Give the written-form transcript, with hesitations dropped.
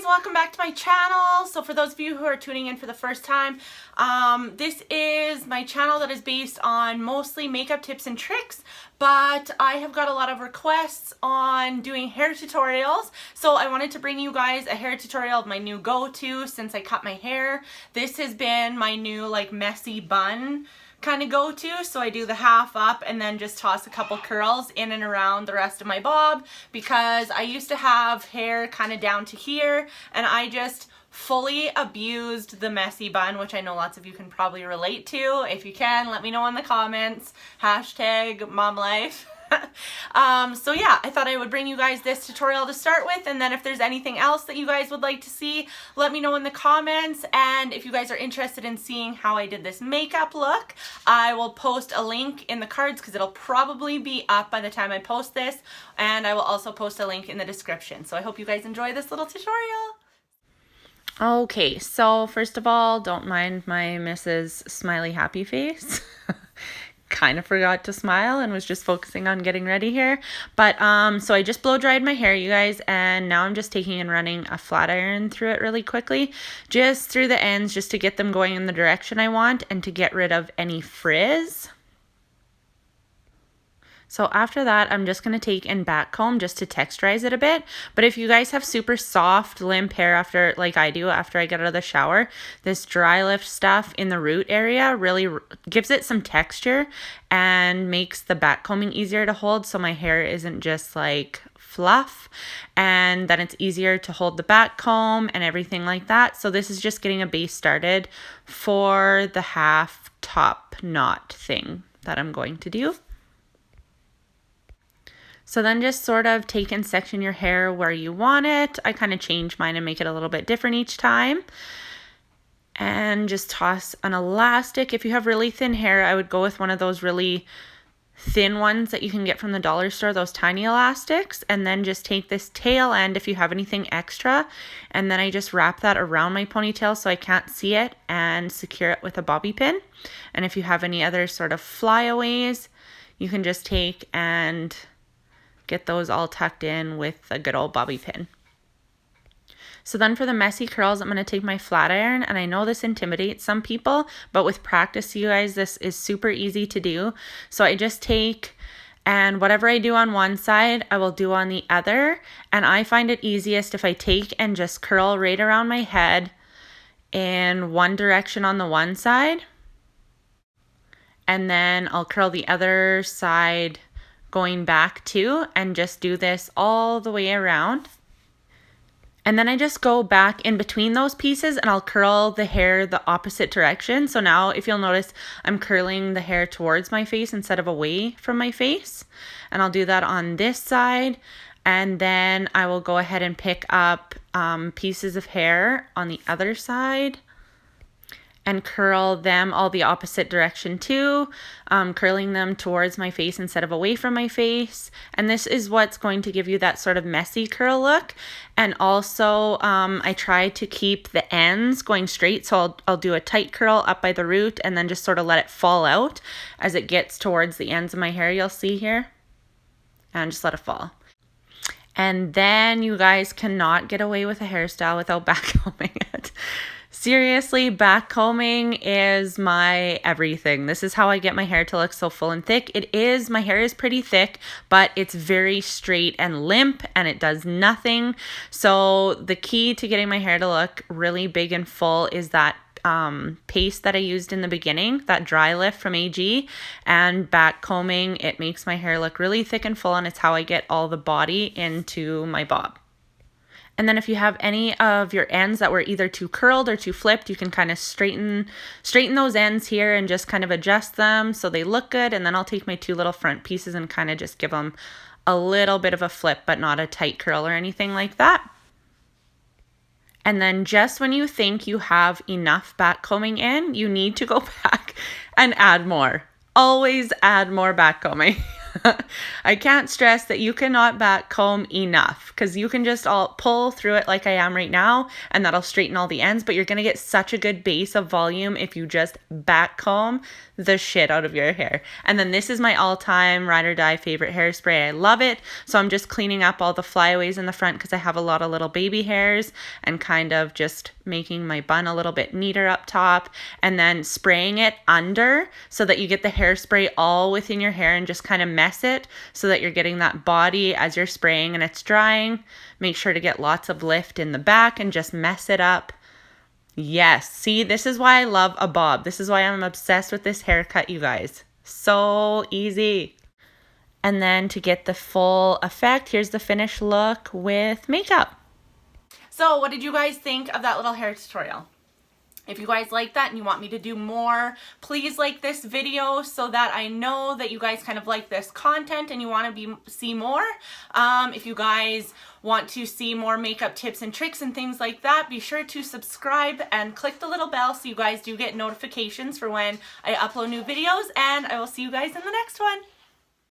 welcome back to my channel. So for those of you who are tuning in for the first time, this is my channel that is based on mostly makeup tips and tricks, but I have got a lot of requests on doing hair tutorials, so I wanted to bring you guys a hair tutorial of my new go-to since I cut my hair. This has been my new like messy bun kind of go-to, so I do the half up and then just toss a couple curls in and around the rest of my bob, because I used to have hair kind of down to here and I just fully abused the messy bun, which I know lots of you can probably relate to. If you can, let me know in the comments. Hashtag mom life. So yeah, I thought I would bring you guys this tutorial to start with, and then if there's anything else that you guys would like to see, let me know in the comments. And if you guys are interested in seeing how I did this makeup look, I will post a link in the cards because it'll probably be up by the time I post this, and I will also post a link in the description. So I hope you guys enjoy this little tutorial. Okay, so first of all, don't mind my Mrs. Smiley Happy Face. Kind of forgot to smile and was just focusing on getting ready here. But so I just blow dried my hair, you guys, and now I'm just taking and running a flat iron through it really quickly, just through the ends, just to get them going in the direction I want and to get rid of any frizz. So after that, I'm just going to take and back comb just to texturize it a bit. But if you guys have super soft, limp hair after, like I do, after I get out of the shower, this dry lift stuff in the root area really gives it some texture and makes the back combing easier to hold, so my hair isn't just like fluff, and then it's easier to hold the back comb and everything like that. So this is just getting a base started for the half top knot thing that I'm going to do. So then just sort of take and section your hair where you want it. I kind of change mine and make it a little bit different each time. And just toss an elastic. If you have really thin hair, I would go with one of those really thin ones that you can get from the dollar store, those tiny elastics. And then just take this tail end, if you have anything extra, and then I just wrap that around my ponytail so I can't see it, and secure it with a bobby pin. And if you have any other sort of flyaways, you can just take and get those all tucked in with a good old bobby pin. So then for the messy curls, I'm going to take my flat iron, and I know this intimidates some people, but with practice, you guys, this is super easy to do. So I just take, and whatever I do on one side, I will do on the other, and I find it easiest if I take and just curl right around my head in one direction on the one side, and then I'll curl the other side going back too, and just do this all the way around. And then I just go back in between those pieces and I'll curl the hair the opposite direction. So now if you'll notice, I'm curling the hair towards my face instead of away from my face. And I'll do that on this side. And then I will go ahead and pick up pieces of hair on the other side and curl them all the opposite direction too, curling them towards my face instead of away from my face. And this is what's going to give you that sort of messy curl look. And also I try to keep the ends going straight, so I'll do a tight curl up by the root and then just sort of let it fall out as it gets towards the ends of my hair, you'll see here, and just let it fall. And then you guys cannot get away with a hairstyle without backcombing it. Seriously, backcombing is my everything. This is how I get my hair to look so full and thick. My hair is pretty thick, but it's very straight and limp, and it does nothing. So the key to getting my hair to look really big and full is that paste that I used in the beginning, that dry lift from AG, and backcombing. It makes my hair look really thick and full, and it's how I get all the body into my bob. And then if you have any of your ends that were either too curled or too flipped, you can kind of straighten those ends here and just kind of adjust them so they look good. And then I'll take my two little front pieces and kind of just give them a little bit of a flip, but not a tight curl or anything like that. And then just when you think you have enough backcombing in, you need to go back and add more. Always add more backcombing. I can't stress that you cannot back comb enough, because you can just all pull through it like I am right now, and that'll straighten all the ends, but you're going to get such a good base of volume if you just back comb the shit out of your hair. And then this is my all-time ride or die favorite hairspray. I love it. So I'm just cleaning up all the flyaways in the front because I have a lot of little baby hairs, and kind of just making my bun a little bit neater up top, and then spraying it under so that you get the hairspray all within your hair, and just kind of mess it so that you're getting that body as you're spraying and it's drying. Make sure to get lots of lift in the back and just mess it up. Yes, see, this is why I love a bob. This is why I'm obsessed with this haircut, you guys. So easy. And then to get the full effect, here's the finished look with makeup. So what did you guys think of that little hair tutorial? If you guys like that and you want me to do more, please like this video so that I know that you guys kind of like this content and you want to see more. If you guys want to see more makeup tips and tricks and things like that, be sure to subscribe and click the little bell so you guys do get notifications for when I upload new videos, and I will see you guys in the next one.